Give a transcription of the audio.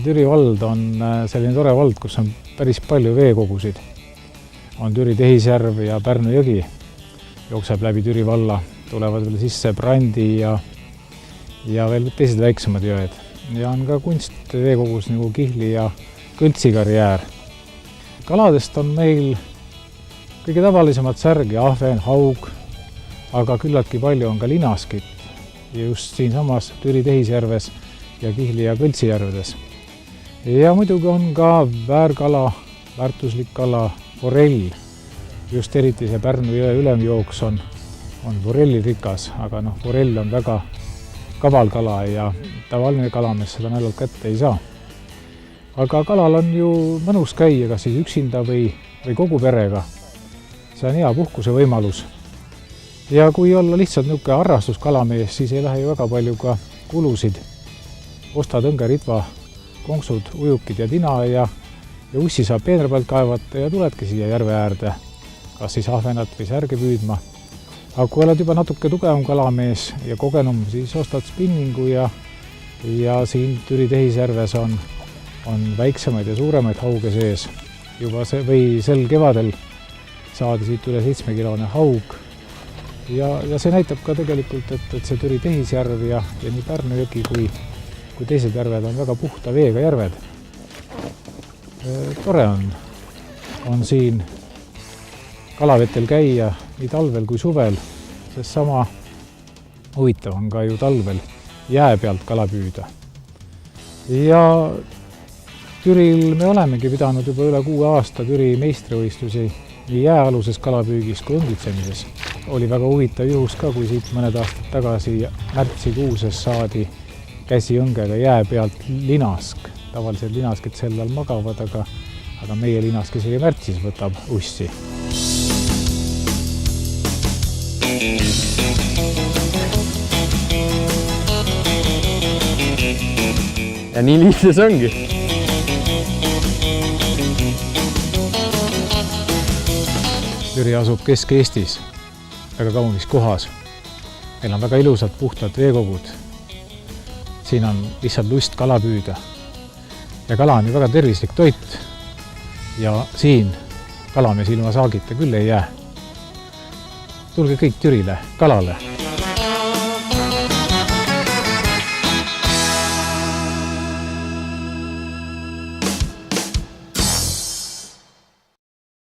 Türi vald on selline tore vald, kus on päris palju veekogusid. On Türi Tehisjärv ja Pärnu jõgi, jookseb läbi Türi valla, tulevad veel sisse Brandi ja veel teised väiksemad jõed. Ja on ka kunstveekogus nagu Kihli ja Kõltsi karjäär. Kaladest on meil kõige tavalisemad särg ja ahven, haug, aga küllaltki palju on ka linaskit ja just siinsamas Türi Tehisjärves ja Kihli ja Kõltsi järvedes. Ja muidugi on ka väärkala, väärtuslik kala, forell. Just eriti see Pärnu jõe ülemjooks on forellirikas, aga forell on väga kaval kala ja tavaline kalamees seda nädalalt kätte ei saa. Aga kalal on ju mõnus käia, kas siis üksinda või kogu perega. See on hea puhkuse võimalus. Ja kui olla lihtsalt niisugune harrastuskalamees, siis ei lähe ju väga palju ka kulusid. Ostad õnge, ritva, konksud, ujukid ja tina ja ussi saab peenra pealt kaevata ja tuledki siia järve äärde, kas siis ahvenat või särge püüdma. Aga kui oled juba natuke tugevam kalamees ja kogenum, siis ostad spinningu ja siin Türi Tehisjärves on väiksemaid ja suuremaid hauge sees. Juba sel kevadel saadi siit üle 7-kilone haug ja see näitab ka tegelikult, et see Türi Tehisjärv ja nii Pärnu jõgi kui teised järved on väga puhta veega järved. Tore on siin kalavetel käia nii talvel kui suvel, sest sama huvitav on ka ju talvel jää pealt kala püüda. Ja Türil me olemegi pidanud juba üle 6 aasta Türi meistrivõistlusi nii jääaluses kalapüügis kui õngitsemises. Oli väga huvitav juhus ka, kui siit mõned aastad tagasi märtsikuuses saadi käsi õngega jää pealt linask. Tavaliselt linaskid sel all magavad, aga meie linask isegi märtsis võtab ussi. Ja nii lihtne see ongi. Türi asub Kesk-Eestis, väga kaunis kohas. Meil on väga ilusad puhtad veekogud. Siin on lihtsalt lust kala püüda. Ja kala on ju väga tervislik toit. Ja siin kalamees ilma saagita küll ei jää. Tulge kõik Türile kalale!